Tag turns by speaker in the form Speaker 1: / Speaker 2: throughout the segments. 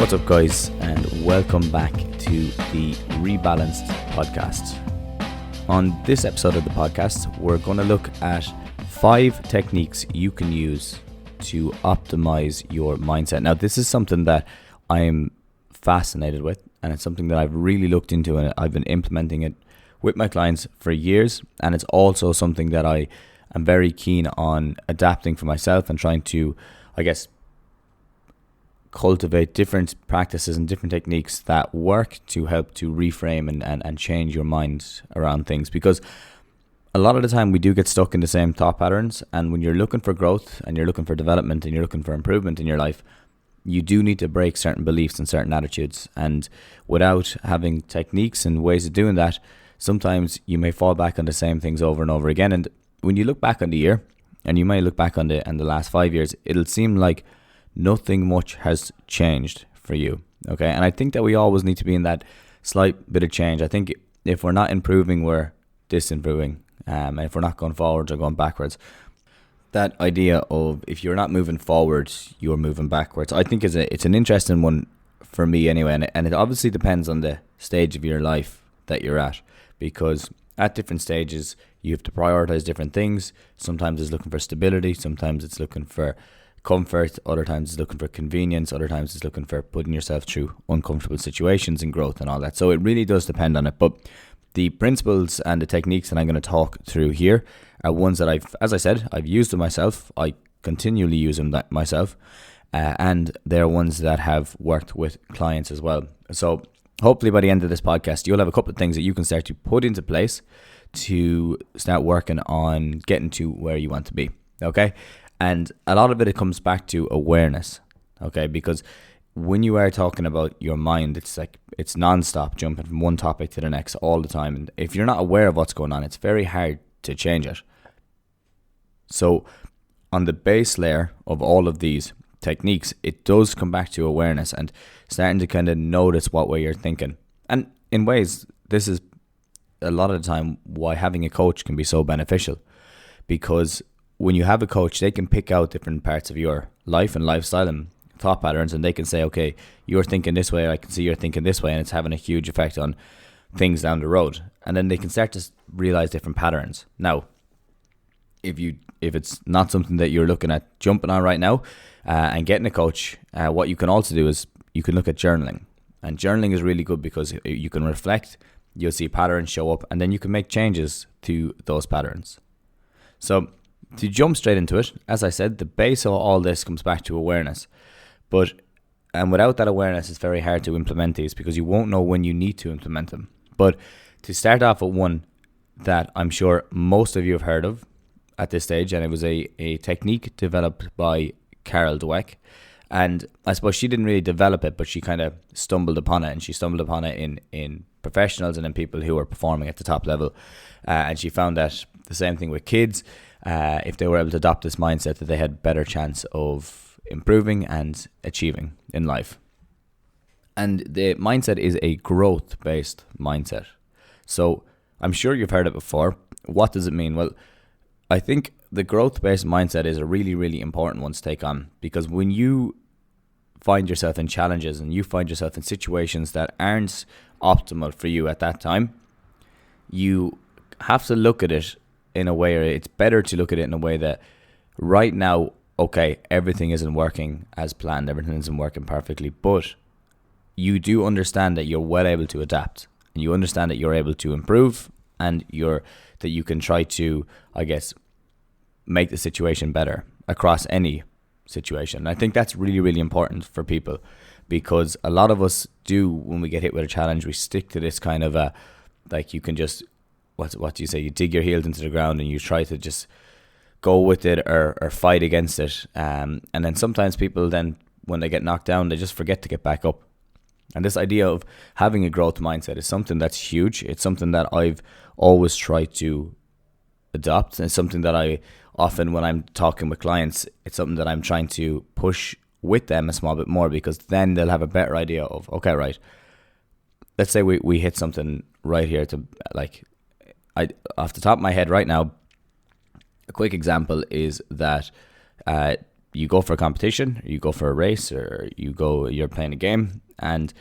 Speaker 1: What's up, guys, and welcome back to the Rebalanced podcast. On this episode of the podcast, we're going to look at 5 techniques you can use to optimize your mindset. Now, this is something that I'm fascinated with, and it's something that I've really looked into, and I've been implementing it with my clients for years, and it's also something that I am very keen on adapting for myself and trying to, cultivate different practices and different techniques that work to help to reframe and change your mind around things. Because a lot of the time we do get stuck in the same thought patterns, and when you're looking for growth and you're looking for development and you're looking for improvement in your life, you do need to break certain beliefs and certain attitudes. And without having techniques and ways of doing that, sometimes you may fall back on the same things over and over again. And when you look back on the year, and you may look back on the last 5 years, it'll seem like nothing much has changed for you. Okay. And I think that we always need to be in that slight bit of change. I think if we're not improving, we're disimproving. And if we're not going forwards or going backwards, that idea of if you're not moving forward, you're moving backwards, I think it's an interesting one for me anyway. And it obviously depends on the stage of your life that you're at, because at different stages, you have to prioritize different things. Sometimes it's looking for stability. Sometimes it's looking for comfort. Other times it's looking for convenience. Other times it's looking for putting yourself through uncomfortable situations and growth and all that. So it really does depend on it. But the principles and the techniques that I'm going to talk through here are ones that I've used them myself. I continually use them myself. And they're ones that have worked with clients as well. So hopefully by the end of this podcast, you'll have a couple of things that you can start to put into place to start working on getting to where you want to be. Okay. And a lot of it comes back to awareness, okay? Because when you are talking about your mind, it's like it's non-stop jumping from one topic to the next all the time. And if you're not aware of what's going on, it's very hard to change it. So on the base layer of all of these techniques, it does come back to awareness and starting to kind of notice what way you're thinking. And in ways, this is a lot of the time why having a coach can be so beneficial, because when you have a coach, they can pick out different parts of your life and lifestyle and thought patterns, and they can say, okay, you're thinking this way, I can see you're thinking this way, and it's having a huge effect on things down the road. And then they can start to realize different patterns. Now, if it's not something that you're looking at jumping on right now and getting a coach, what you can also do is you can look at journaling. And journaling is really good because you can reflect, you'll see patterns show up, and then you can make changes to those patterns. So to jump straight into it, as I said, the base of all this comes back to awareness. And without that awareness, it's very hard to implement these because you won't know when you need to implement them. But to start off with one that I'm sure most of you have heard of at this stage, and it was a technique developed by Carol Dweck. And I suppose she didn't really develop it, but she kind of stumbled upon it. And she stumbled upon it in professionals and in people who are performing at the top level. And she found that the same thing with kids. If they were able to adopt this mindset, that they had better chance of improving and achieving in life. And the mindset is a growth-based mindset. So I'm sure you've heard it before. What does it mean? Well, I think the growth-based mindset is a really, really important one to take on, because when you find yourself in challenges and you find yourself in situations that aren't optimal for you at that time, you have to look at it in a way, or it's better to look at it in a way that right now, okay, everything isn't working as planned, everything isn't working perfectly, but you do understand that you're well able to adapt, and you understand that you're able to improve, and that you can try to, make the situation better across any situation. And I think that's really, really important for people, because a lot of us do, when we get hit with a challenge, we stick to this kind of you can just, what do you say? You dig your heels into the ground and you try to just go with it or fight against it. And then sometimes people then, when they get knocked down, they just forget to get back up. And this idea of having a growth mindset is something that's huge. It's something that I've always tried to adopt. And it's something that I often, when I'm talking with clients, it's something that I'm trying to push with them a small bit more, because then they'll have a better idea of, okay, right, let's say we hit something right here to off the top of my head right now, a quick example is that you go for a competition, or you go for a race, or you're playing a game, and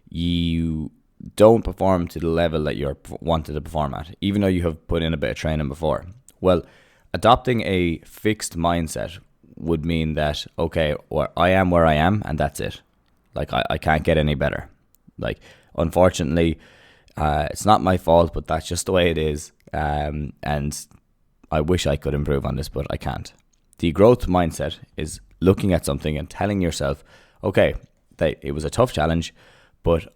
Speaker 1: you don't perform to the level that you're wanted to perform at, even though you have put in a bit of training before. Well, adopting a fixed mindset would mean that, okay, well, I am where I am, and that's it. Like, I can't get any better. Like, unfortunately, it's not my fault, but that's just the way it is. And I wish I could improve on this, but I can't. The growth mindset is looking at something and telling yourself, okay, it was a tough challenge, but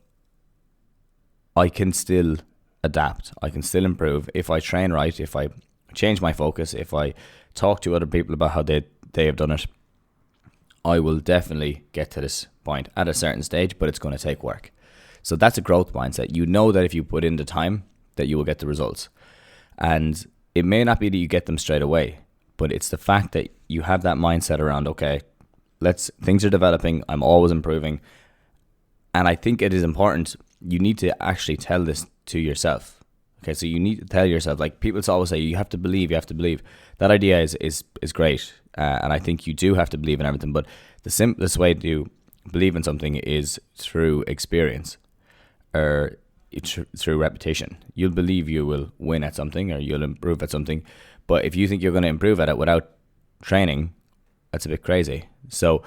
Speaker 1: I can still adapt. I can still improve if I train right, if I change my focus, if I talk to other people about how they have done it. I will definitely get to this point at a certain stage, but it's going to take work. So that's a growth mindset. You know that if you put in the time, that you will get the results. And it may not be that you get them straight away, but it's the fact that you have that mindset around, okay, things are developing, I'm always improving. And I think it is important, you need to actually tell this to yourself. Okay, so you need to tell yourself, like people always say, you have to believe. That idea is great. And I think you do have to believe in everything, but the simplest way to believe in something is through experience, or through repetition. You'll believe you will win at something, or you'll improve at something. But if you think you're going to improve at it without training, that's a bit crazy. So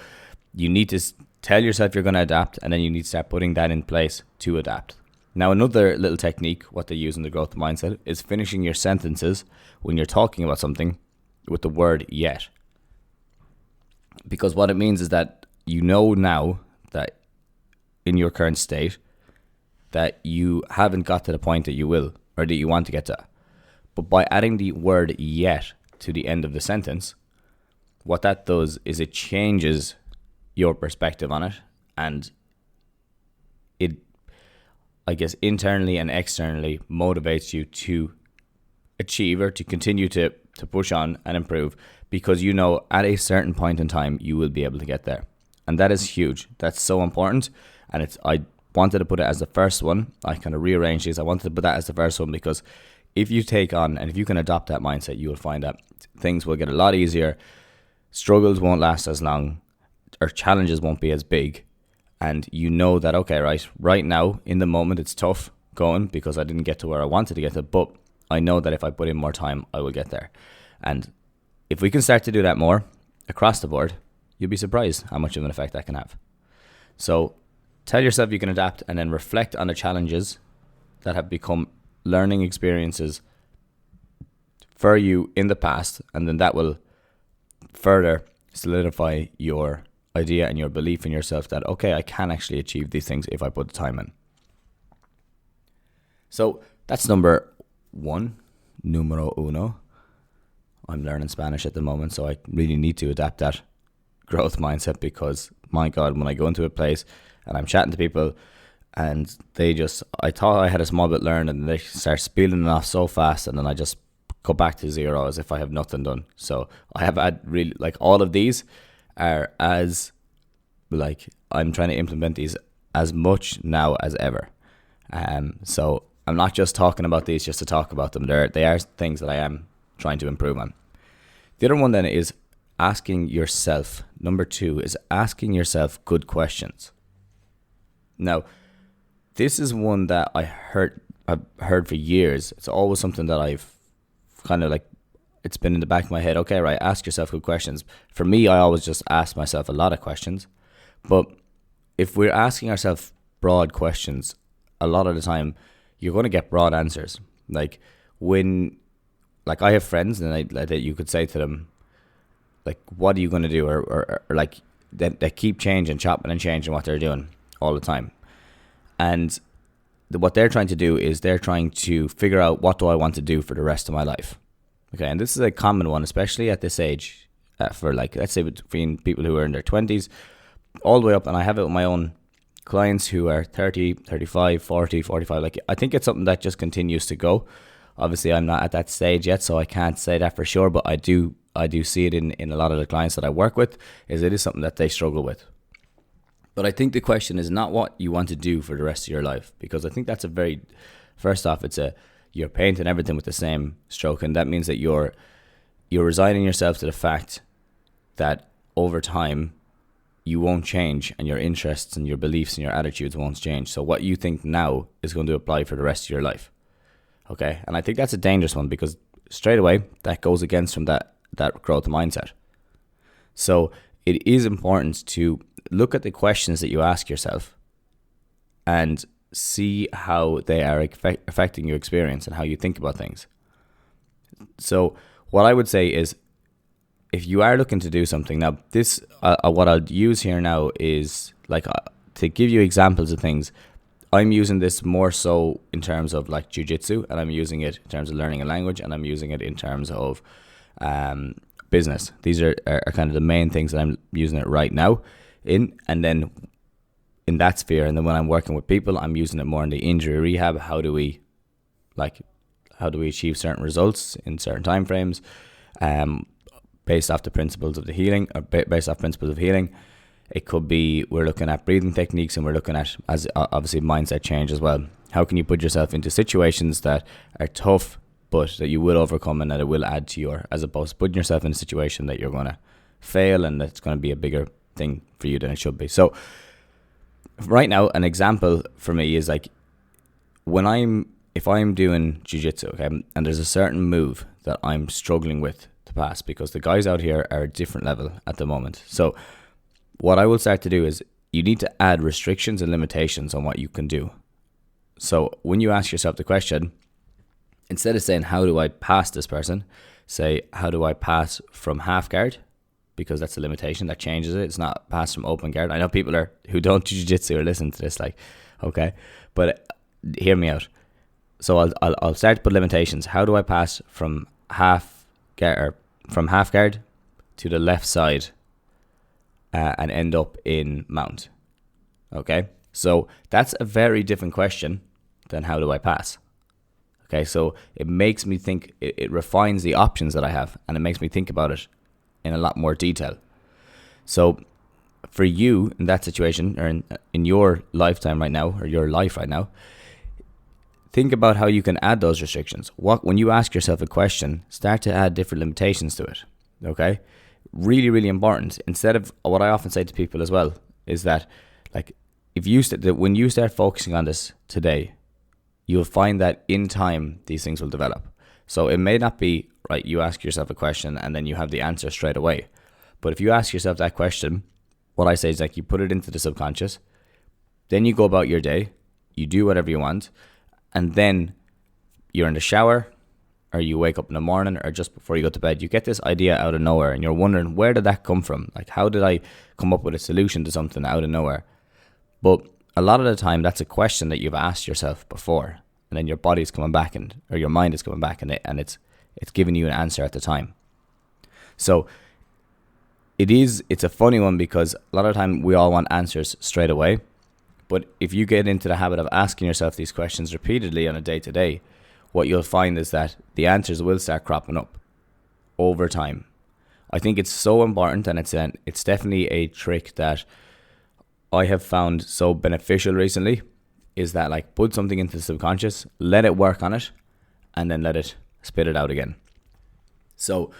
Speaker 1: you need to tell yourself you're going to adapt, and then you need to start putting that in place to adapt. Now, another little technique, what they use in the growth mindset, is finishing your sentences when you're talking about something with the word yet. Because what it means is that you know now that in your current state that you haven't got to the point that you will, or that you want to get to. But by adding the word yet to the end of the sentence, what that does is it changes your perspective on it, and it, I guess, internally and externally motivates you to achieve, or to continue to push on and improve, because you know at a certain point in time you will be able to get there. And that is huge. That's so important. And I wanted to put it as the first one. I kind of rearranged these. I wanted to put that as the first one, because if you take on, and if you can adopt that mindset, you will find that things will get a lot easier. Struggles won't last as long, or challenges won't be as big. And you know that, okay, right now, in the moment, it's tough going because I didn't get to where I wanted to get to, but I know that if I put in more time, I will get there. And if we can start to do that more across the board, you'll be surprised how much of an effect that can have. So tell yourself you can adapt, and then reflect on the challenges that have become learning experiences for you in the past, and then that will further solidify your idea and your belief in yourself that, okay, I can actually achieve these things if I put the time in. So that's number one, numero uno. I'm learning Spanish at the moment, so I really need to adapt that growth mindset, because my God, when I go into a place and I'm chatting to people and I thought I had a small bit learned, and they start spilling it off so fast, and then I just go back to zero as if I have nothing done. So I have had really, like, all of these are as, like, I'm trying to implement these as much now as ever. So I'm not just talking about these just to talk about them. They are things that I am trying to improve on. The other one then is asking yourself, number 2 is asking yourself good questions. Now, this is one that I've heard for years. It's always something that I've kind of, like, it's been in the back of my head. Okay, right, ask yourself good questions. For me, I always just ask myself a lot of questions. But if we're asking ourselves broad questions, a lot of the time, you're going to get broad answers. Like, I have friends, and that you could say to them, like, what are you going to do? Or like, they keep chopping and changing what they're doing all the time. And what they're trying to do is they're trying to figure out, what do I want to do for the rest of my life? Okay, and this is a common one, especially at this age, for, like, let's say between people who are in their 20s all the way up. And I have it with my own clients who are 30, 35, 40, 45. Like, I think it's something that just continues to go. Obviously, I'm not at that stage yet, so I can't say that for sure, but I do see it in a lot of the clients that I work with, is it is something that they struggle with. But I think the question is not what you want to do for the rest of your life, because I think that's first off, you're painting everything with the same stroke, and that means that you're resigning yourself to the fact that over time, you won't change, and your interests and your beliefs and your attitudes won't change. So what you think now is going to apply for the rest of your life. Okay. And I think that's a dangerous one, because straight away that goes against from that growth mindset. So it is important to look at the questions that you ask yourself and see how they are affecting your experience and how you think about things. So what I would say is, if you are looking to do something, now this, what I'll use here now is like to give you examples of things. I'm using this more so in terms of like jiu-jitsu, and I'm using it in terms of learning a language, and I'm using it in terms of business. These are kind of the main things that I'm using it right now in, and then in that sphere. And then when I'm working with people, I'm using it more in the injury rehab. How do we achieve certain results in certain time frames, based off the principles of the healing, or based off principles of healing. It could be we're looking at breathing techniques, and we're looking at, as obviously, mindset change as well. How can you put yourself into situations that are tough, but that you will overcome, and that it will add to your, as opposed to putting yourself in a situation that you're going to fail and that's going to be a bigger thing for you than it should be. So right now, an example for me is like if I'm doing jiu-jitsu, okay, and there's a certain move that I'm struggling with to pass, because the guys out here are a different level at the moment. So what I will start to do is, you need to add restrictions and limitations on what you can do. So when you ask yourself the question, instead of saying, how do I pass this person, say, how do I pass from half guard? Because that's a limitation that changes it. It's not pass from open guard. I know people who don't do jiu-jitsu are listening to this like, okay, but hear me out. So I'll start to put limitations. How do I pass from half guard to the left side and end up in mount? Okay, so that's a very different question than how do I pass. Okay, so it makes me think, it refines the options that I have, and it makes me think about it in a lot more detail. So for you in that situation, or in your lifetime right now, or your life right now, think about how you can add those restrictions. When you ask yourself a question, start to add different limitations to it. Okay, really, really important. Instead of, what I often say to people as well is that, like, when you start focusing on this today, you'll find that in time these things will develop. So it may not be right, you ask yourself a question and then you have the answer straight away. But if you ask yourself that question, what I say is, like, you put it into the subconscious, then you go about your day, you do whatever you want, and then you're in the shower, or you wake up in the morning, or just before you go to bed, you get this idea out of nowhere, and you're wondering, where did that come from? Like, how did I come up with a solution to something out of nowhere? But a lot of the time, that's a question that you've asked yourself before, and then your body's coming back, or your mind is coming back, and it's giving you an answer at the time. So it's a funny one, because a lot of the time we all want answers straight away. But if you get into the habit of asking yourself these questions repeatedly on a day-to-day, what you'll find is that the answers will start cropping up over time. I think it's so important, and it's definitely a trick that I have found so beneficial recently, is that, like, put something into the subconscious, let it work on it, and then let it spit it out again. So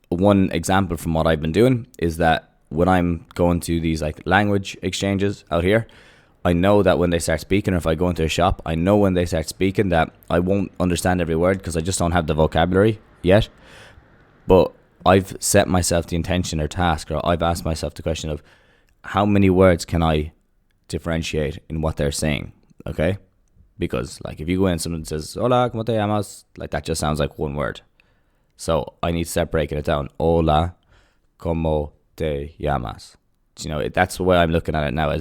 Speaker 1: one example from what I've been doing is that when I'm going to these, like, language exchanges out here, I know that when they start speaking, or if I go into a shop, I know when they start speaking that I won't understand every word, because I just don't have the vocabulary yet. But I've set myself the intention or task, or I've asked myself the question of, how many words can I differentiate in what they're saying? Okay? Because, like, if you go in and someone says, hola, ¿cómo te llamas? Like, that just sounds like one word. So I need to start breaking it down. Hola, ¿cómo te llamas? You know, that's the way I'm looking at it now.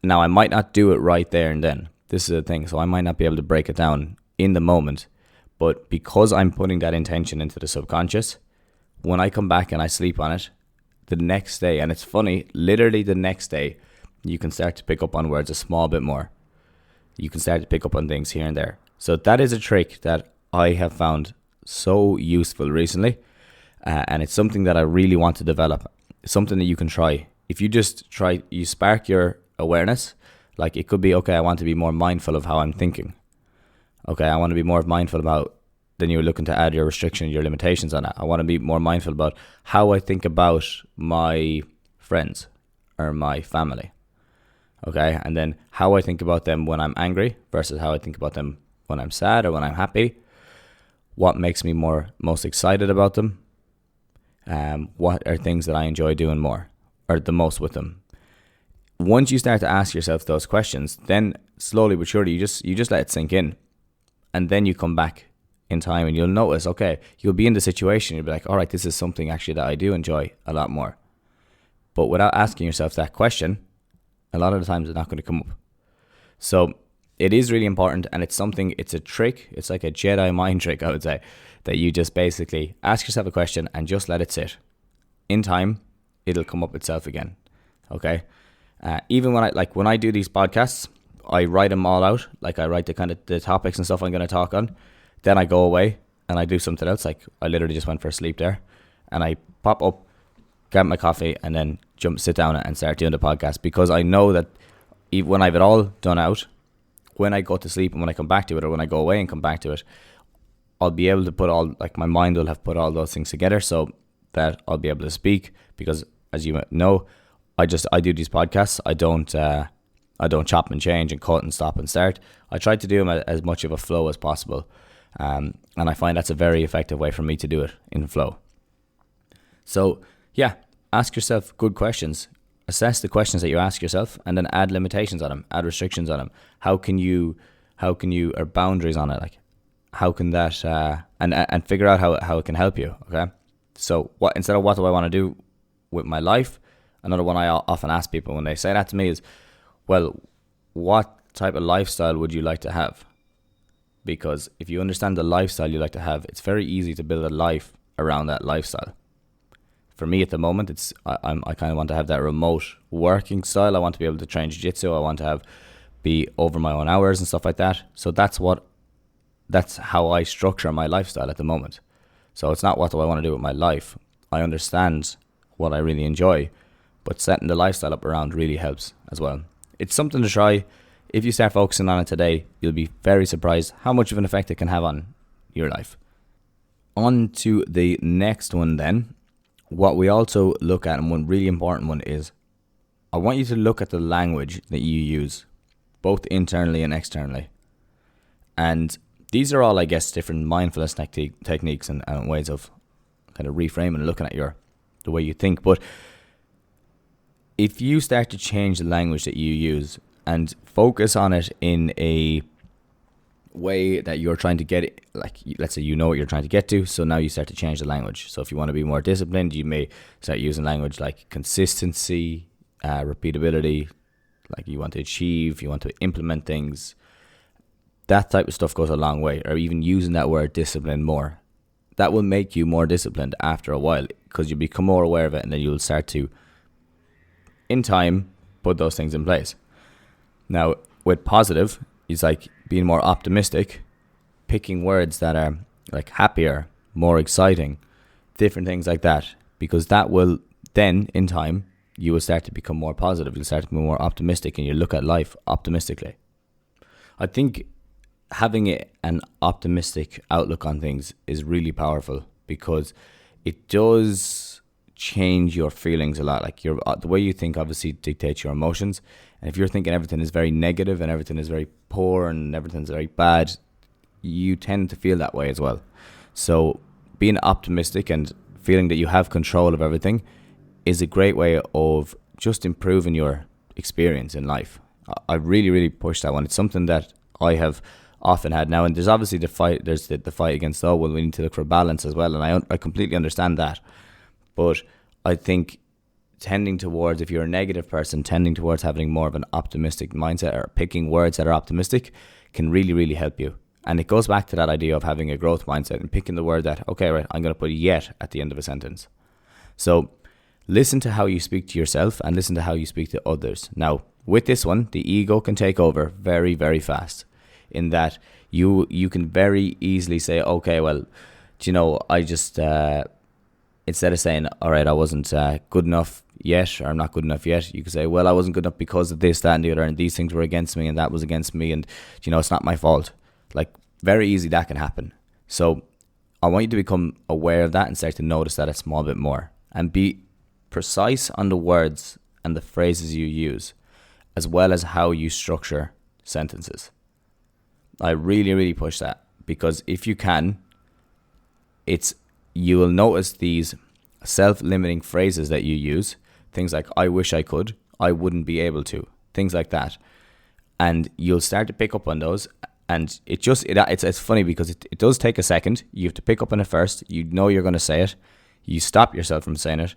Speaker 1: Now, I might not do it right there and then. This is the thing. So I might not be able to break it down in the moment. But because I'm putting that intention into the subconscious, when I come back and I sleep on it, the next day, and it's funny, literally the next day, you can start to pick up on words a small bit more. You can start to pick up on things here and there. So that is a trick that I have found so useful recently. And it's something that I really want to develop. It's something that you can try. If you just try, you spark your awareness. Like, it could be, okay, I want to be more mindful of how I'm thinking. Okay, I want to be more mindful about then you're looking to add your restriction, your limitations on it. I want to be more mindful about how I think about my friends or my family. Okay, and then how I think about them when I'm angry versus how I think about them when I'm sad or when I'm happy. What makes me most excited about them? What are things that I enjoy doing more or the most with them? Once you start to ask yourself those questions, then slowly but surely you just let it sink in, and then you come back in time and you'll notice, okay, you'll be in the situation, you'll be like, all right, this is something actually that I do enjoy a lot more. But without asking yourself that question, a lot of the times it's not going to come up. So it is really important, and it's a trick. It's like a Jedi mind trick, I would say, that you just basically ask yourself a question and just let it sit. In time, it'll come up itself again. Okay. Even when I do these podcasts, I write them all out. Like I write the topics and stuff I'm going to talk on. Then I go away and I do something else. Like I literally just went for a sleep there, and I pop up, grab my coffee, and then sit down and start doing the podcast, because I know that even when I've it all done out, when I go to sleep and when I come back to it, or when I go away and come back to it, I'll be able to my mind will have put all those things together so that I'll be able to speak. Because as you know, I do these podcasts. I don't chop and change and cut and stop and start. I try to do them as much of a flow as possible. And I find that's a very effective way for me to do it in flow. So yeah, ask yourself good questions. Assess the questions that you ask yourself, and then add limitations on them, add restrictions on them. How can you, or boundaries on it? Like, how can that, and figure out how it can help you. Okay. So instead of what do I want to do with my life, another one I often ask people when they say that to me is, well, what type of lifestyle would you like to have? Because if you understand the lifestyle you like to have, it's very easy to build a life around that lifestyle. For me at the moment, I kind of want to have that remote working style. I want to be able to train jiu-jitsu. I want to be over my own hours and stuff like that. So that's how I structure my lifestyle at the moment. So it's not what do I want to do with my life. I understand what I really enjoy, but setting the lifestyle up around really helps as well. It's something to try. If you start focusing on it today, you'll be very surprised how much of an effect it can have on your life. On to the next one then. What we also look at, and one really important one, is I want you to look at the language that you use, both internally and externally. And these are all, I guess, different mindfulness techniques and ways of kind of reframing and looking at the way you think. But if you start to change the language that you use and focus on it in a way that you're trying to get it, like let's say you know what you're trying to get to, so now you start to change the language. So if you want to be more disciplined, you may start using language like consistency, repeatability, like you want to achieve, you want to implement things. That type of stuff goes a long way. Or even using that word discipline more, that will make you more disciplined after a while, because you become more aware of it, and then you'll start to, in time, put those things in place. Now with positive, it's like being more optimistic, picking words that are like happier, more exciting, different things like that, because that will then, in time, you will start to become more positive. You'll start to be more optimistic, and you look at life optimistically. I think having an optimistic outlook on things is really powerful, because it does change your feelings a lot. Like the way you think obviously dictates your emotions. And if you're thinking everything is very negative and everything is very poor and everything's very bad, you tend to feel that way as well. So being optimistic and feeling that you have control of everything is a great way of just improving your experience in life. I really, really push that one. It's something that I have often had now, and there's obviously the fight. There's the fight against, well, we need to look for balance as well, and I completely understand that. But I think tending towards, if you're a negative person, tending towards having more of an optimistic mindset or picking words that are optimistic can really, really help you. And it goes back to that idea of having a growth mindset and picking the word that, okay, right, I'm going to put yet at the end of a sentence. So listen to how you speak to yourself and listen to how you speak to others. Now, with this one, the ego can take over very, very fast, in that you can very easily say, okay, well, I just, instead of saying, all right, I wasn't good enough yet, or I'm not good enough yet, you could say, well, I wasn't good enough because of this, that, and the other, and these things were against me, and that was against me, and, it's not my fault. Like, very easy that can happen. So I want you to become aware of that and start to notice that a small bit more, and be precise on the words and the phrases you use, as well as how you structure sentences. I really, really push that, because if you can, you will notice these self-limiting phrases that you use, things like "I wish I could," "I wouldn't be able to," things like that, and you'll start to pick up on those. And it's funny because it does take a second. You have to pick up on it first. You know you're going to say it. You stop yourself from saying it,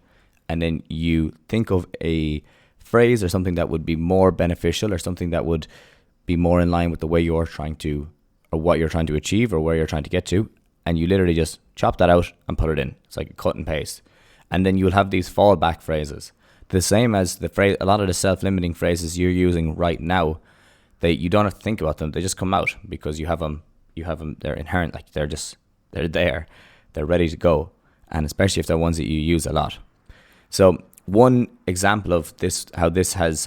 Speaker 1: and then you think of a phrase or something that would be more beneficial, or something that would be more in line with the way you're trying to, or what you're trying to achieve, or where you're trying to get to, and you literally just chop that out and put it in. It's like a cut and paste. And then you'll have these fallback phrases, the same as the phrase. A lot of the self-limiting phrases you're using right now, you don't have to think about them. They just come out because you have them. They're inherent. Like they're there. They're ready to go. And especially if they're ones that you use a lot. So one example of this, how this has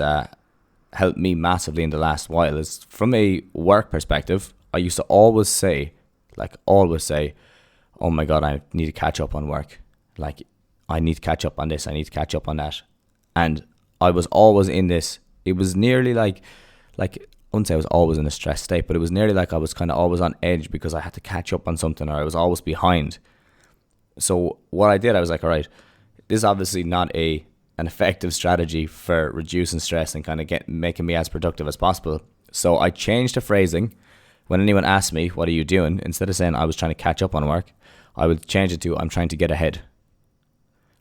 Speaker 1: helped me massively in the last while, is from a work perspective. I used to always say, "Oh my God, I need to catch up on work. Like I need to catch up on this. I need to catch up on that." And I was always in this. It was nearly like I wouldn't say I was always in a stressed state, but it was nearly like I was kind of always on edge because I had to catch up on something, or I was always behind. So what I did, I was like, all right, this is obviously not an effective strategy for reducing stress and kind of making me as productive as possible. So I changed the phrasing. When anyone asked me, "What are you doing?" instead of saying I was trying to catch up on work, I would change it to "I'm trying to get ahead,"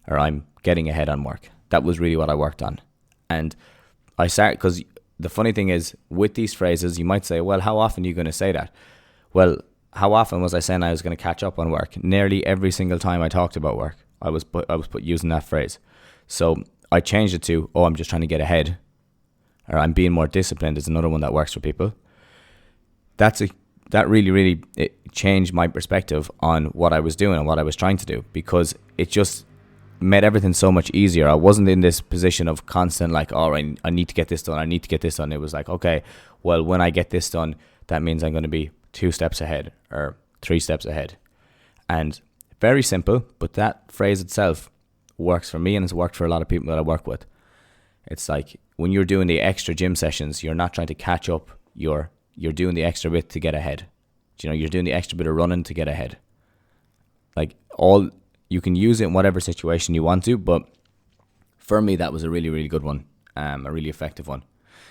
Speaker 1: or "I'm getting ahead on work." That was really what I worked on. And I started, because the funny thing is, with these phrases, you might say, well, how often are you going to say that? Well, how often was I saying I was going to catch up on work? Nearly every single time I talked about work, I was using that phrase. So I changed it to, "Oh, I'm just trying to get ahead," or "I'm being more disciplined" is another one that works for people. That really, really, it changed my perspective on what I was doing and what I was trying to do, because it just made everything so much easier. I wasn't in this position of constant like, "Oh, I need to get this done. I need to get this done." It was like, okay, well, when I get this done, that means I'm going to be 2 steps ahead or 3 steps ahead. And very simple, but that phrase itself works for me, and it's worked for a lot of people that I work with. It's like when you're doing the extra gym sessions, you're not trying to catch up. You're doing the extra bit to get ahead. You're doing the extra bit of running to get ahead. You can use it in whatever situation you want to, but for me, that was a really, really good one, a really effective one.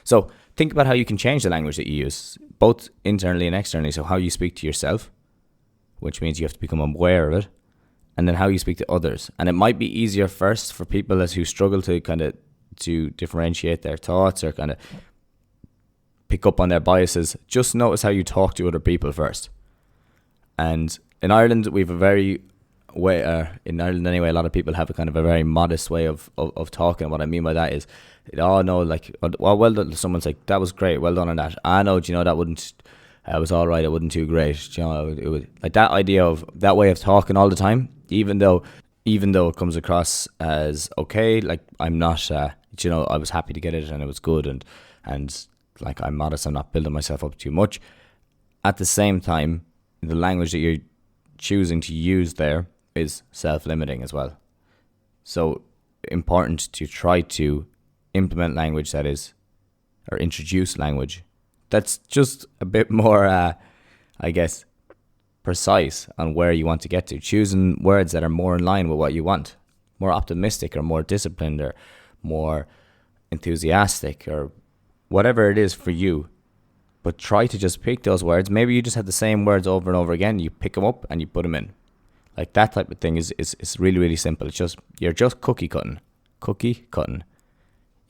Speaker 1: So think about how you can change the language that you use, both internally and externally. So how you speak to yourself, which means you have to become aware of it, and then how you speak to others. And it might be easier first for people who struggle to differentiate their thoughts or kind of pick up on their biases. Just notice how you talk to other people first. And in Ireland, we have a very in Ireland anyway, a lot of people have a kind of a very modest way of talking. What I mean by that is, "Oh no, like, well done." Someone's like, "That was great, well done on that." "I know, that was all right, it wasn't too great." It was like that idea of that way of talking all the time, even though it comes across as okay, like I'm not, I was happy to get it and it was good, and like I'm modest, I'm not building myself up too much. At the same time, the language that you're choosing to use there is self-limiting as well. So important to try to implement language that is, or introduce language that's just a bit more, I guess, precise on where you want to get to. Choosing words that are more in line with what you want, more optimistic or more disciplined or more enthusiastic or whatever it is for you. But try to just pick those words. Maybe you just have the same words over and over again. You pick them up and you put them in. Like that type of thing is really, really simple. It's just, you're just cookie cutting.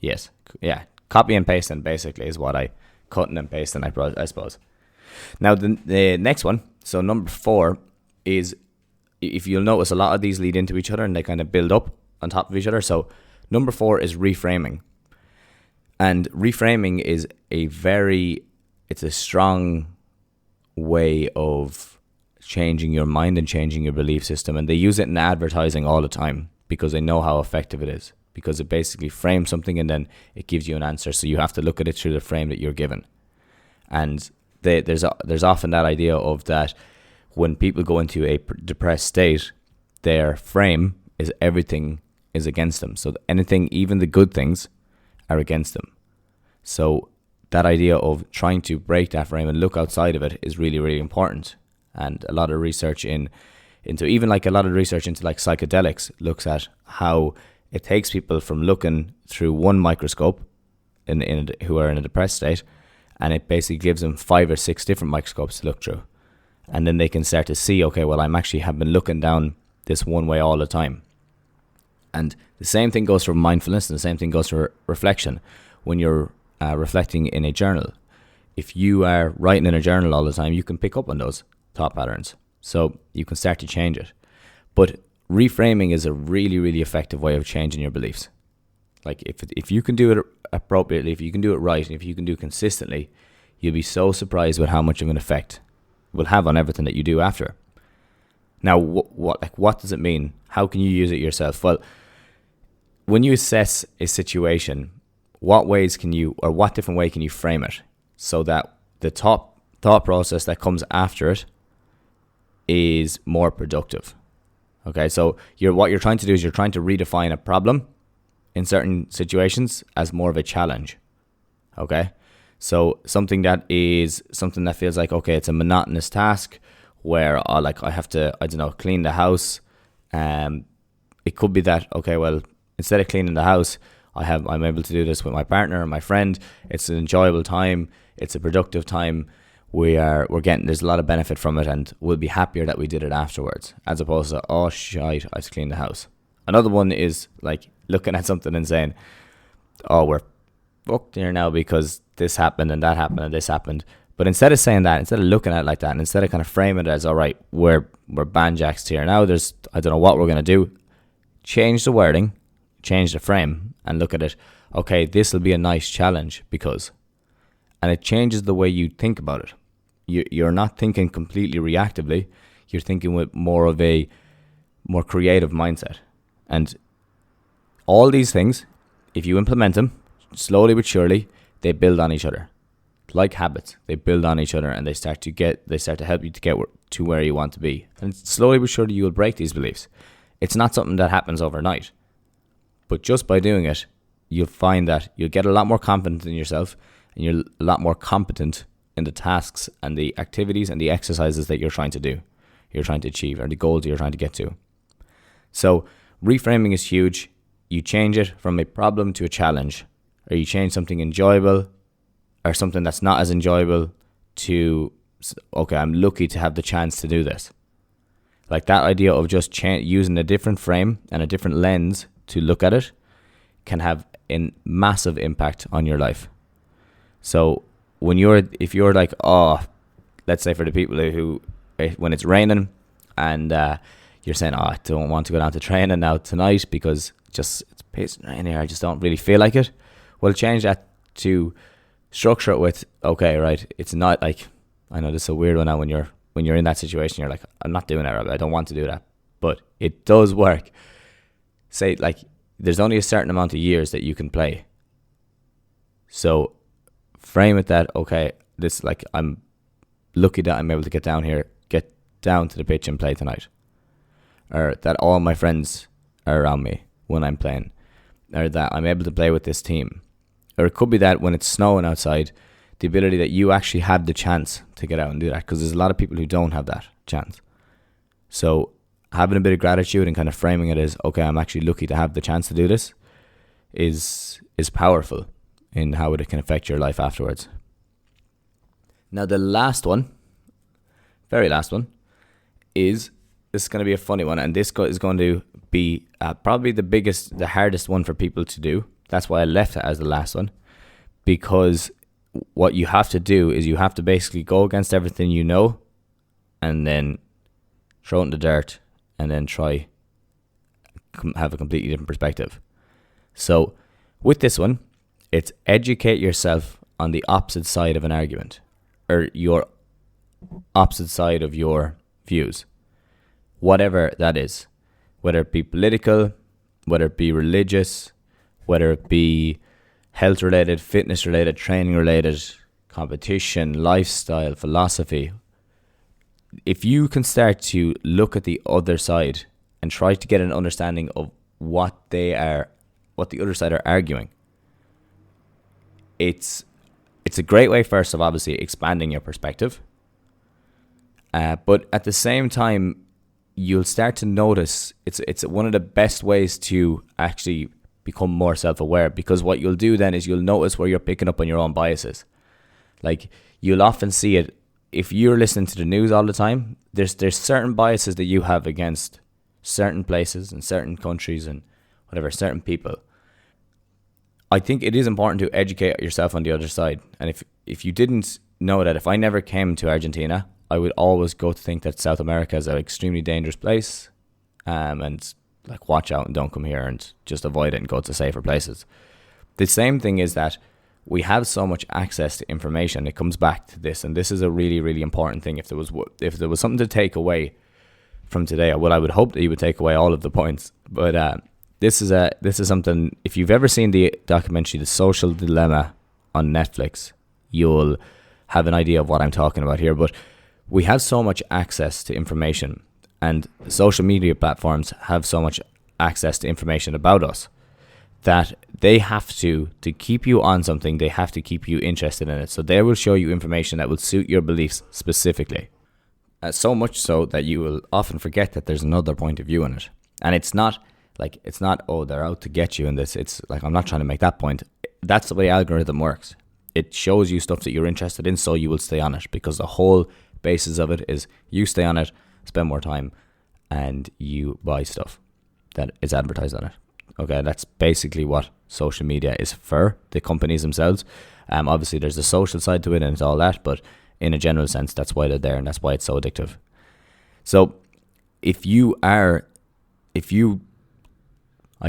Speaker 1: Yes. Yeah. Copy and pasting basically is what cutting and pasting, I suppose. Now the next one, so number 4 is, if you'll notice, a lot of these lead into each other and they kind of build up on top of each other. So number 4 is reframing. And reframing is it's a strong way of changing your mind and changing your belief system. And they use it in advertising all the time because they know how effective it is, because it basically frames something and then it gives you an answer. So you have to look at it through the frame that you're given. And there's often that idea of that when people go into a depressed state, their frame is everything is against them. So anything, even the good things, are against them. So that idea of trying to break that frame and look outside of it is really, really important. And a lot of research into like psychedelics looks at how it takes people from looking through one microscope who are in a depressed state, and it basically gives them 5 or 6 different microscopes to look through. And then they can start to see, okay, well, have been looking down this one way all the time. And the same thing goes for mindfulness, and the same thing goes for reflection. When you're reflecting in a journal, if you are writing in a journal all the time, you can pick up on those thought patterns. So you can start to change it. But reframing is a really, really effective way of changing your beliefs. Like if you can do it appropriately, if you can do it right, and if you can do it consistently, you'll be so surprised with how much of an effect it will have on everything that you do after. Now, what does it mean? How can you use it yourself? Well, when you assess a situation, what different way can you frame it so that the top thought process that comes after it is more productive? Okay, so what you're trying to do is you're trying to redefine a problem in certain situations as more of a challenge. Okay, so something that feels like, okay, it's a monotonous task where I have to, clean the house. It could be that, okay, well, instead of cleaning the house, I'm able to do this with my partner or my friend. It's an enjoyable time. It's a productive time. There's a lot of benefit from it, and we'll be happier that we did it afterwards, as opposed to, oh shite, I have to clean the house. Another one is like looking at something and saying, oh, we're fucked here now because this happened and that happened and this happened. But instead of saying that, instead of looking at it like that, and instead of kind of framing it as, all right, we're banjaxed here now, I don't know what we're going to do, change the wording, change the frame, and look at it, okay, this will be a nice challenge because, and it changes the way you think about it. You're not thinking completely reactively, you're thinking with more of a more creative mindset. And all these things, if you implement them slowly but surely, they build on each other. Like habits, they build on each other, and they start to help you to get to where you want to be. And slowly but surely you will break these beliefs. It's not something that happens overnight, but just by doing it, you'll find that you'll get a lot more confident in yourself, and you're a lot more competent in the tasks and the activities and the exercises that you're trying to do, you're trying to achieve, or the goals you're trying to get to. So reframing is huge. You change it from a problem to a challenge, or you change something enjoyable or something that's not as enjoyable to, okay, I'm lucky to have the chance to do this. Like that idea of just using a different frame and a different lens to look at it can have a massive impact on your life. So if you're like, oh, let's say for the people who, when it's raining and you're saying, oh, I don't want to go down to training now tonight because it's pissing rain here, I just don't really feel like it. Well, change that to structure it with, okay, right, it's not like, I know this is a weird one now when you're in that situation, you're like, I'm not doing that, I don't want to do that, but it does work. Say, like, there's only a certain amount of years that you can play. So frame it that, okay, this, like, I'm lucky that I'm able to get down to the pitch and play tonight. Or that all my friends are around me when I'm playing. Or that I'm able to play with this team. Or it could be that when it's snowing outside, the ability that you actually have the chance to get out and do that, because there's a lot of people who don't have that chance. So having a bit of gratitude and kind of framing it as, okay, I'm actually lucky to have the chance to do this is powerful in how it can affect your life afterwards. Now the very last one, is this is going to be a funny one, and this is going to be probably the hardest one for people to do. That's why I left it as the last one, because what you have to do is you have to basically go against everything you know and then throw it in the dirt and then try have a completely different perspective. So with this one, it's educate yourself on the opposite side of an argument, or your opposite side of your views, whatever that is, whether it be political, whether it be religious, whether it be health related, fitness related, training related, competition, lifestyle, philosophy. if you can start to look at the other side and try to get an understanding of what the other side are arguing, it's a great way, first of obviously expanding your perspective. But at the same time, you'll start to notice it's one of the best ways to actually become more self-aware, because what you'll do then is you'll notice where you're picking up on your own biases. Like, you'll often see it if you're listening to the news all the time. There's certain biases that you have against certain places and certain countries and whatever, certain people. I think it is important to educate yourself on the other side. And if you didn't know that, if I never came to Argentina, I would always go to think that South America is an extremely dangerous place, and like, watch out and don't come here, and just avoid it and go to safer places. The same thing is that we have so much access to information. It comes back to this, and this is a really, really important thing. If there was something to take away from today, well, I would hope that you would take away all of the points. But this is something. If you've ever seen the documentary The Social Dilemma on Netflix, you'll have an idea of what I'm talking about here. But we have so much access to information, and social media platforms have so much access to information about us, that they have to keep you on something, they have to keep you interested in it. So they will show you information that will suit your beliefs specifically. So much so that you will often forget that there's another point of view in it. And it's not, oh, they're out to get you in this. It's like, I'm not trying to make that point. That's the way the algorithm works. It shows you stuff that you're interested in, so you will stay on it, because the whole basis of it is you stay on it, spend more time, and you buy stuff that is advertised on it. Okay, that's basically what social media is for, the companies themselves. Obviously, there's a social side to it and it's all that, but in a general sense, that's why they're there, and that's why it's so addictive. So if you, I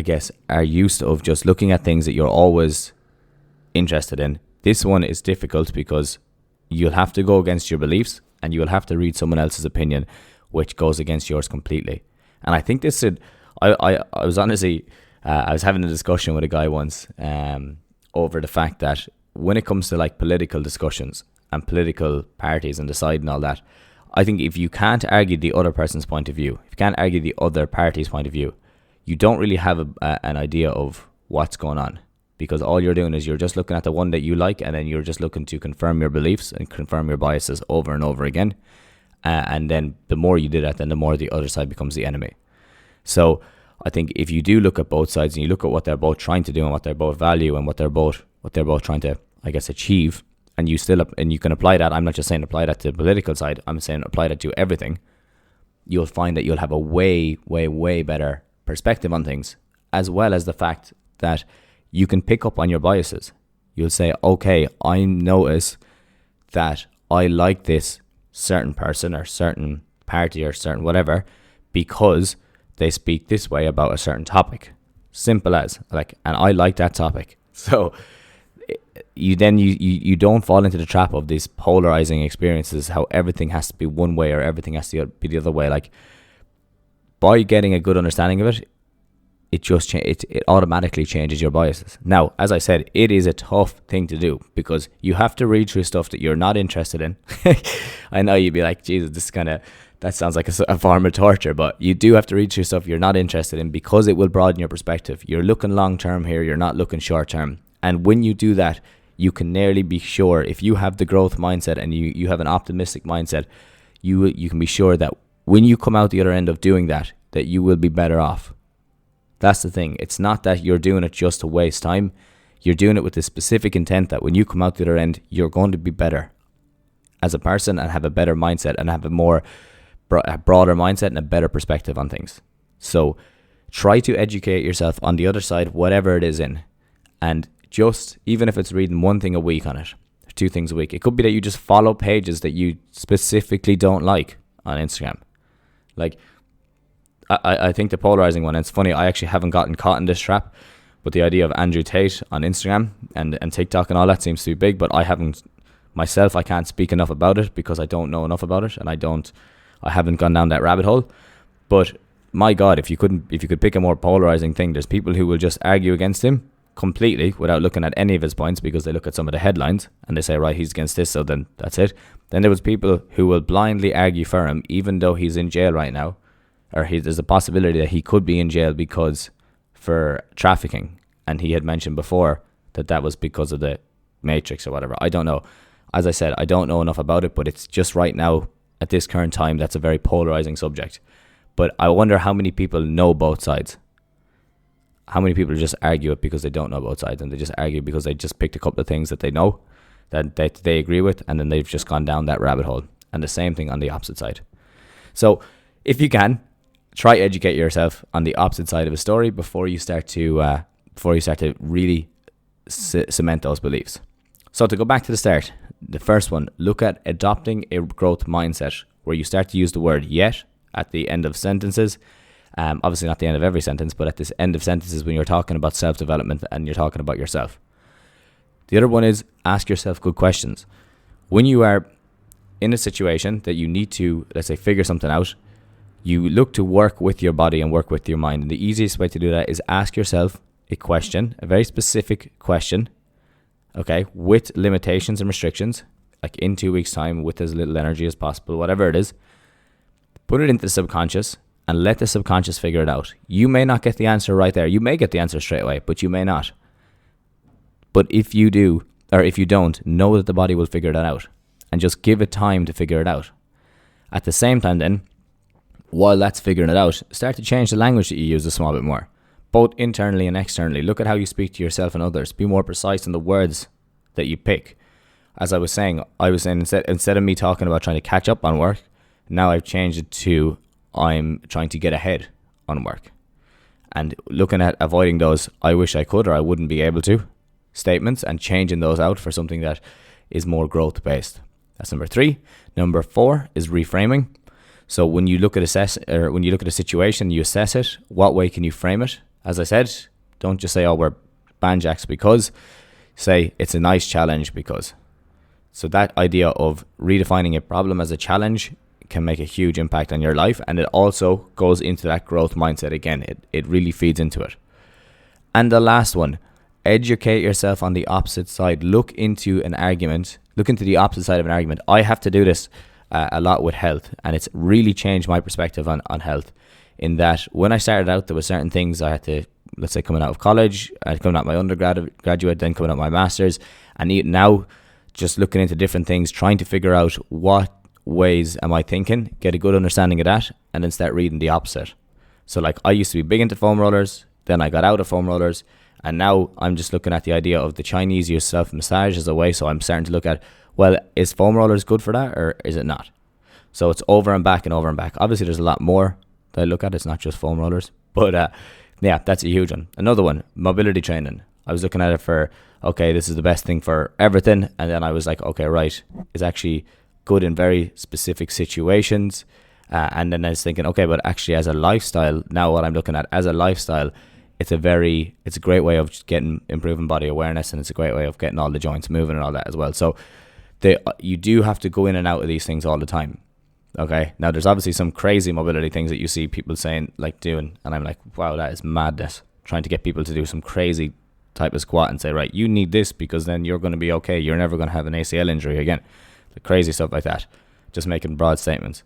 Speaker 1: guess, are used of just looking at things that you're always interested in, this one is difficult, because you'll have to go against your beliefs, and you'll have to read someone else's opinion, which goes against yours completely. And I think this should, I was honestly, I was having a discussion with a guy once over the fact that when it comes to like political discussions and political parties and deciding all that, I think if you can't argue the other person's point of view, if you can't argue the other party's point of view, you don't really have an idea of what's going on, because all you're doing is you're just looking at the one that you like, and then you're just looking to confirm your beliefs and confirm your biases over and over again. And then the more you do that, then the more the other side becomes the enemy. So I think if you do look at both sides and you look at what they're both trying to do and what they're both value and what they're both trying to, I guess, achieve, and you can apply that. I'm not just saying apply that to the political side. I'm saying apply that to everything. You'll find that you'll have a way, way, way better perspective on things, as well as the fact that you can pick up on your biases. You'll say, okay, I notice that I like this certain person or certain party or certain whatever because they speak this way about a certain topic. Simple as, and I like that topic. So you don't fall into the trap of these polarizing experiences, how everything has to be one way or everything has to be the other way. Like, by getting a good understanding of it, it automatically changes your biases. Now, as I said, it is a tough thing to do, because you have to read through stuff that you're not interested in. I know you'd be like, Jesus, that sounds like a form of torture, but you do have to read through stuff you're not interested in, because it will broaden your perspective. You're looking long term here, you're not looking short term. And when you do that, you can nearly be sure, if you have the growth mindset and you have an optimistic mindset, you can be sure that when you come out the other end of doing that you will be better off. That's the thing. It's not that you're doing it just to waste time. You're doing it with the specific intent that when you come out the other end, you're going to be better as a person and have a better mindset and have a broader mindset and a better perspective on things. So try to educate yourself on the other side, whatever it is in. And just, even if it's reading one thing a week on it, or 2 things a week, it could be that you just follow pages that you specifically don't like on Instagram. Like, I think the polarizing one, and it's funny, I actually haven't gotten caught in this trap, but the idea of Andrew Tate on Instagram and TikTok and all that seems to be big, but I haven't, myself, I can't speak enough about it because I don't know enough about it, and I haven't gone down that rabbit hole. But my God, if you could pick a more polarizing thing, there's people who will just argue against him completely without looking at any of his points, because they look at some of the headlines and they say, right, he's against this, so then that's it. Then there was people who will blindly argue for him, even though he's in jail right now, or there's a possibility that he could be in jail because for trafficking. And he had mentioned before that was because of the Matrix or whatever. I don't know. As I said, I don't know enough about it, but it's just right now, at this current time, that's a very polarizing subject. But I wonder how many people know both sides. How many people just argue it because they don't know both sides, and they just argue because they just picked a couple of things that they know, that they agree with, and then they've just gone down that rabbit hole. And the same thing on the opposite side. So if you can, try to educate yourself on the opposite side of a story before you start to really cement those beliefs. So to go back to the start, the first one, look at adopting a growth mindset where you start to use the word yet at the end of sentences. Obviously not the end of every sentence, but at this end of sentences when you're talking about self-development and you're talking about yourself. The other one is ask yourself good questions. When you are in a situation that you need to, let's say, figure something out, you look to work with your body and work with your mind. And the easiest way to do that is ask yourself a question, a very specific question, okay, with limitations and restrictions, like in 2 weeks' time with as little energy as possible, whatever it is. Put it into the subconscious and let the subconscious figure it out. You may not get the answer right there. You may get the answer straight away, but you may not. But if you do, or if you don't, know that the body will figure that out, and just give it time to figure it out. At the same time then, while that's figuring it out, start to change the language that you use a small bit more, both internally and externally. Look at how you speak to yourself and others. Be more precise in the words that you pick. As I was saying instead of me talking about trying to catch up on work, now I've changed it to I'm trying to get ahead on work. And looking at avoiding those I wish I could or I wouldn't be able to statements, and changing those out for something that is more growth based. That's number 3. Number 4 is reframing. So when you look at a situation, you assess it. What way can you frame it? As I said, don't just say, oh, we're banjacks because. Say it's a nice challenge because. So that idea of redefining a problem as a challenge can make a huge impact on your life, and it also goes into that growth mindset again. It really feeds into it. And the last one, educate yourself on the opposite side. Look into the opposite side of an argument. I have to do this a lot with health, and it's really changed my perspective on health, in that when I started out, there were certain things I had to, let's say coming out of college, coming out my undergraduate, then coming out my master's, and now just looking into different things, trying to figure out what ways am I thinking, get a good understanding of that, and then start reading the opposite. So like I used to be big into foam rollers, then I got out of foam rollers, and now I'm just looking at the idea of the Chinese use self-massage as a way. So I'm starting to look at, well, is foam rollers good for that or is it not? So it's over and back and over and back. Obviously there's a lot more that I look at. It's not just foam rollers, but yeah, that's a huge one. Another one, mobility training. I was looking at it for, okay, this is the best thing for everything. And then I was like, okay, right, it's actually good in very specific situations. And then I was thinking, okay, but actually as a lifestyle, now what I'm looking at as a lifestyle, it's a great way of improving body awareness, and it's a great way of getting all the joints moving and all that as well. So you do have to go in and out of these things all the time. Okay. Now there's obviously some crazy mobility things that you see people saying, like doing, and I'm like, wow, that is madness. Trying to get people to do some crazy type of squat and say, right, you need this because then you're going to be okay. You're never going to have an ACL injury again. The crazy stuff like that. Just making broad statements.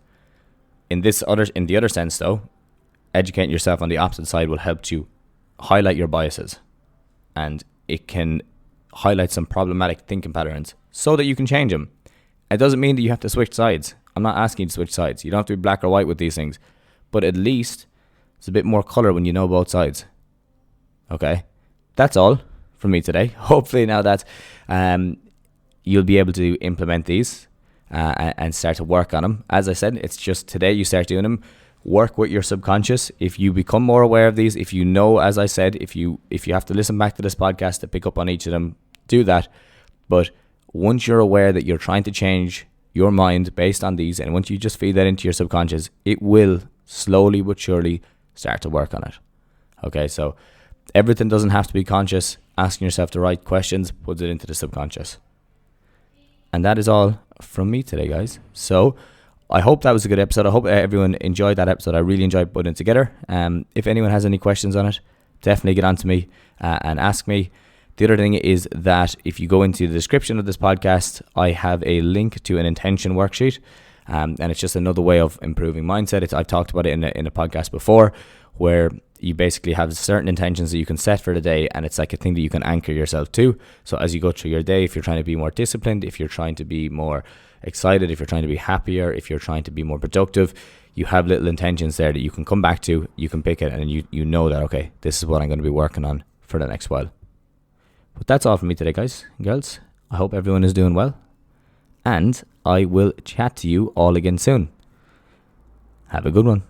Speaker 1: In the other sense though, educating yourself on the opposite side will help to highlight your biases, and it can highlight some problematic thinking patterns so that you can change them. It doesn't mean that you have to switch sides. I'm not asking you to switch sides. You don't have to be black or white with these things, but at least it's a bit more color when you know both sides. Okay, that's all from me today. Hopefully now that you'll be able to implement these and start to work on them. As I said, it's just today you start doing them. Work with your subconscious. If you become more aware of these, if you know, as I said, if you have to listen back to this podcast to pick up on each of them, do that. But once you're aware that you're trying to change your mind based on these, and once you just feed that into your subconscious, it will slowly but surely start to work on it. Okay, so everything doesn't have to be conscious. Asking yourself the right questions puts it into the subconscious. And that is all from me today, guys. So I hope that was a good episode. I hope everyone enjoyed that episode. I really enjoyed putting it together. If anyone has any questions on it, definitely get on to me and ask me. The other thing is that if you go into the description of this podcast, I have a link to an intention worksheet. And it's just another way of improving mindset. I've talked about it in a podcast before, where you basically have certain intentions that you can set for the day, and it's like a thing that you can anchor yourself to. So as you go through your day, if you're trying to be more disciplined, if you're trying to be more excited, if you're trying to be happier, if you're trying to be more productive, you have little intentions there that you can come back to, you can pick it, and you know that, okay, this is what I'm going to be working on for the next while. But that's all from me today, guys and girls. I hope everyone is doing well, and I will chat to you all again soon. Have a good one.